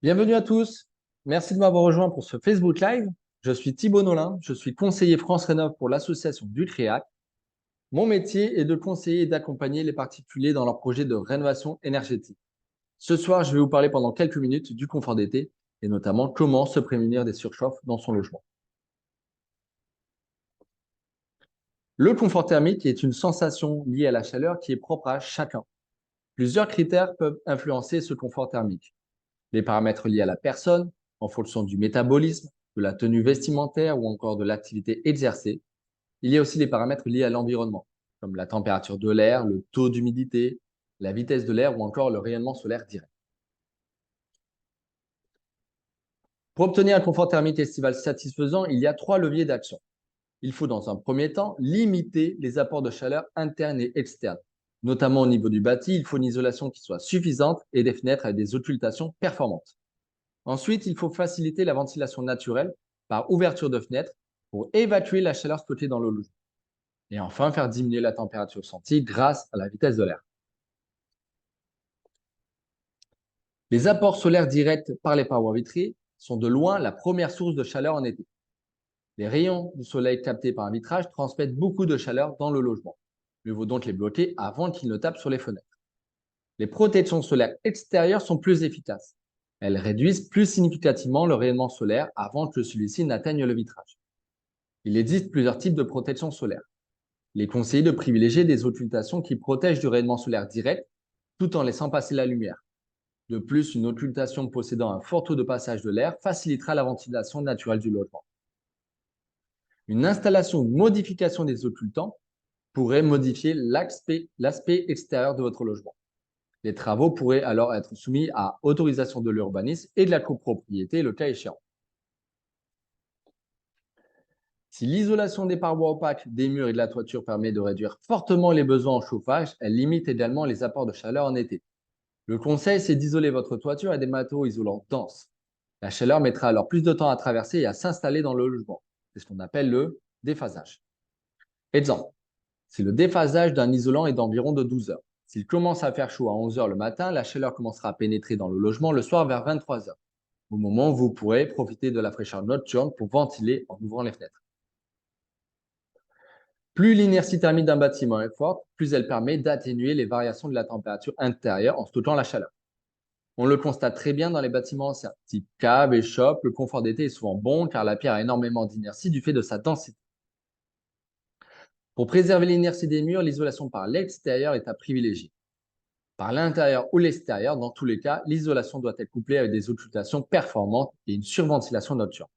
Bienvenue à tous. Merci de m'avoir rejoint pour ce Facebook Live. Je suis Thibaut Nolin, je suis conseiller France Rénov pour l'association du CREAC. Mon métier est de conseiller et d'accompagner les particuliers dans leurs projets de rénovation énergétique. Ce soir, je vais vous parler pendant quelques minutes du confort d'été et notamment comment se prémunir des surchauffes dans son logement. Le confort thermique est une sensation liée à la chaleur qui est propre à chacun. Plusieurs critères peuvent influencer ce confort thermique. Les paramètres liés à la personne, en fonction du métabolisme, de la tenue vestimentaire ou encore de l'activité exercée. Il y a aussi les paramètres liés à l'environnement, comme la température de l'air, le taux d'humidité, la vitesse de l'air ou encore le rayonnement solaire direct. Pour obtenir un confort thermique estival satisfaisant, il y a 3 leviers d'action. Il faut dans un premier temps limiter les apports de chaleur internes et externes. Notamment au niveau du bâti, il faut une isolation qui soit suffisante et des fenêtres avec des occultations performantes. Ensuite, il faut faciliter la ventilation naturelle par ouverture de fenêtres pour évacuer la chaleur stockée dans le logement. Et enfin, faire diminuer la température sentie grâce à la vitesse de l'air. Les apports solaires directs par les parois vitrées sont de loin la première source de chaleur en été. Les rayons du soleil captés par un vitrage transmettent beaucoup de chaleur dans le logement. Mieux vaut donc les bloquer avant qu'ils ne tapent sur les fenêtres. Les protections solaires extérieures sont plus efficaces. Elles réduisent plus significativement le rayonnement solaire avant que celui-ci n'atteigne le vitrage. Il existe plusieurs types de protection solaire. Il est conseillé de privilégier des occultations qui protègent du rayonnement solaire direct tout en laissant passer la lumière. De plus, une occultation possédant un fort taux de passage de l'air facilitera la ventilation naturelle du logement. Une installation ou une modification des occultants pourrait modifier l'aspect extérieur de votre logement. Les travaux pourraient alors être soumis à autorisation de l'urbanisme et de la copropriété, le cas échéant. Si l'isolation des parois opaques, des murs et de la toiture permet de réduire fortement les besoins en chauffage, elle limite également les apports de chaleur en été. Le conseil, c'est d'isoler votre toiture avec des matériaux isolants denses. La chaleur mettra alors plus de temps à traverser et à s'installer dans le logement. C'est ce qu'on appelle le déphasage. Exemple, si le déphasage d'un isolant est d'environ de 12 heures. S'il commence à faire chaud à 11 heures le matin, la chaleur commencera à pénétrer dans le logement le soir vers 23 heures, au moment où vous pourrez profiter de la fraîcheur nocturne pour ventiler en ouvrant les fenêtres. Plus l'inertie thermique d'un bâtiment est forte, plus elle permet d'atténuer les variations de la température intérieure en stockant la chaleur. On le constate très bien dans les bâtiments anciens, type cave et shop, le confort d'été est souvent bon car la pierre a énormément d'inertie du fait de sa densité. Pour préserver l'inertie des murs, l'isolation par l'extérieur est à privilégier. Par l'intérieur ou l'extérieur, dans tous les cas, l'isolation doit être couplée avec des occultations performantes et une surventilation nocturne.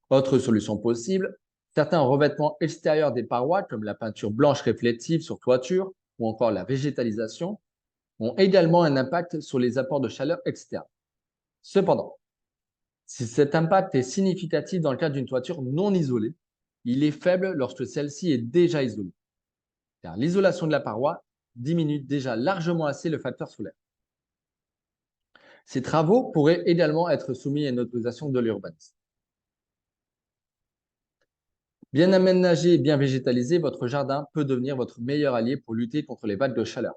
Autre solution possible, certains revêtements extérieurs des parois, comme la peinture blanche réflective sur toiture ou encore la végétalisation, ont également un impact sur les apports de chaleur externe. Cependant, si cet impact est significatif dans le cas d'une toiture non isolée, il est faible lorsque celle-ci est déjà isolée, car l'isolation de la paroi diminue déjà largement assez le facteur solaire. Ces travaux pourraient également être soumis à une autorisation de l'urbanisme. Bien aménagé et bien végétalisé, votre jardin peut devenir votre meilleur allié pour lutter contre les vagues de chaleur.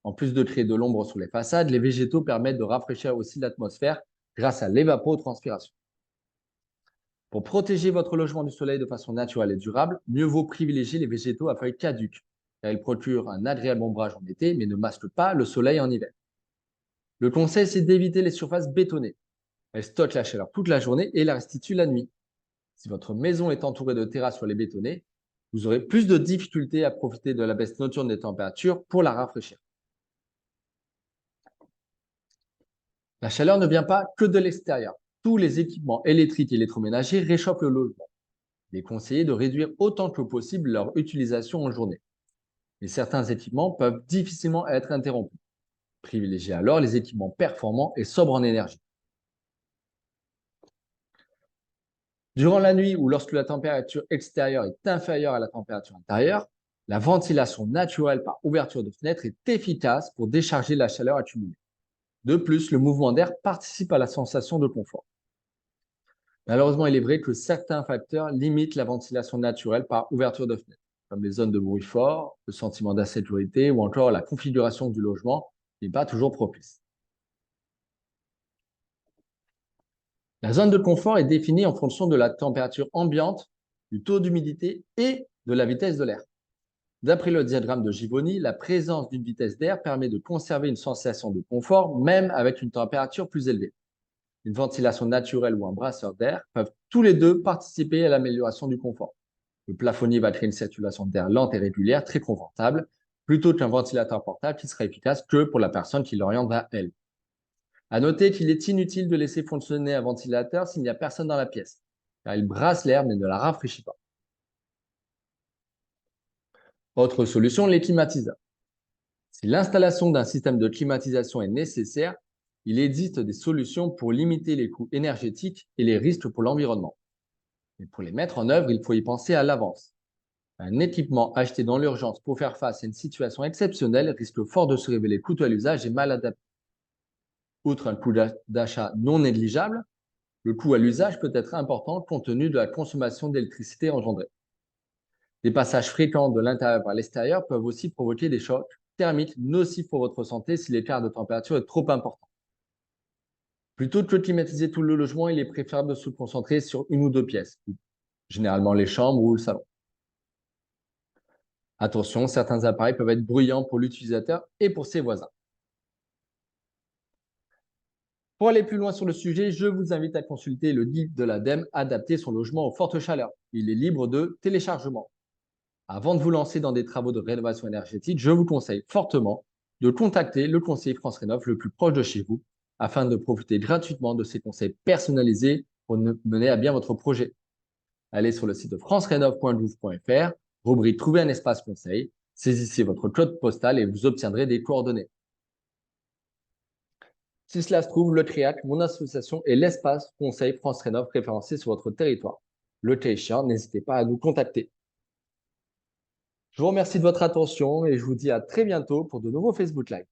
En plus de créer de l'ombre sur les façades, les végétaux permettent de rafraîchir aussi l'atmosphère grâce à l'évapotranspiration. Pour protéger votre logement du soleil de façon naturelle et durable, mieux vaut privilégier les végétaux à feuilles caduques, car ils procurent un agréable ombrage en été mais ne masquent pas le soleil en hiver. Le conseil, c'est d'éviter les surfaces bétonnées. Elles stockent la chaleur toute la journée et la restituent la nuit. Si votre maison est entourée de terrasses sur les bétonnés, vous aurez plus de difficultés à profiter de la baisse nocturne des températures pour la rafraîchir. La chaleur ne vient pas que de l'extérieur. Tous les équipements électriques et électroménagers réchauffent le logement. Il est conseillé de réduire autant que possible leur utilisation en journée. Mais certains équipements peuvent difficilement être interrompus. Privilégiez alors les équipements performants et sobres en énergie. Durant la nuit ou lorsque la température extérieure est inférieure à la température intérieure, la ventilation naturelle par ouverture de fenêtre est efficace pour décharger la chaleur accumulée. De plus, le mouvement d'air participe à la sensation de confort. Malheureusement, il est vrai que certains facteurs limitent la ventilation naturelle par ouverture de fenêtre, comme les zones de bruit fort, le sentiment d'insécurité ou encore la configuration du logement n'est pas toujours propice. La zone de confort est définie en fonction de la température ambiante, du taux d'humidité et de la vitesse de l'air. D'après le diagramme de Givoni, la présence d'une vitesse d'air permet de conserver une sensation de confort même avec une température plus élevée. Une ventilation naturelle ou un brasseur d'air peuvent tous les deux participer à l'amélioration du confort. Le plafonnier va créer une circulation d'air lente et régulière, très confortable, plutôt qu'un ventilateur portable qui sera efficace que pour la personne qui l'oriente vers elle. À noter qu'il est inutile de laisser fonctionner un ventilateur s'il n'y a personne dans la pièce, car il brasse l'air mais ne la rafraîchit pas. Autre solution, les climatiseurs. Si l'installation d'un système de climatisation est nécessaire, il existe des solutions pour limiter les coûts énergétiques et les risques pour l'environnement. Mais pour les mettre en œuvre, il faut y penser à l'avance. Un équipement acheté dans l'urgence pour faire face à une situation exceptionnelle risque fort de se révéler coûteux à l'usage et mal adapté. Outre un coût d'achat non négligeable, le coût à l'usage peut être important compte tenu de la consommation d'électricité engendrée. Des passages fréquents de l'intérieur vers l'extérieur peuvent aussi provoquer des chocs thermiques nocifs pour votre santé si l'écart de température est trop important. Plutôt que de climatiser tout le logement, il est préférable de se concentrer sur une ou deux pièces, généralement les chambres ou le salon. Attention, certains appareils peuvent être bruyants pour l'utilisateur et pour ses voisins. Pour aller plus loin sur le sujet, je vous invite à consulter le guide de l'ADEME adapté son logement aux fortes chaleurs. Il est libre de téléchargement. Avant de vous lancer dans des travaux de rénovation énergétique, je vous conseille fortement de contacter le conseiller France Rénov le plus proche de chez vous afin de profiter gratuitement de ces conseils personnalisés pour mener à bien votre projet. Allez sur le site de francerénov.gouv.fr, rubrique Trouver un espace conseil, saisissez votre code postal et vous obtiendrez des coordonnées. Si cela se trouve, le TRIAC, mon association, est l'espace conseil France Rénov référencé sur votre territoire. Le cas échéant, n'hésitez pas à nous contacter. Je vous remercie de votre attention et je vous dis à très bientôt pour de nouveaux Facebook Live.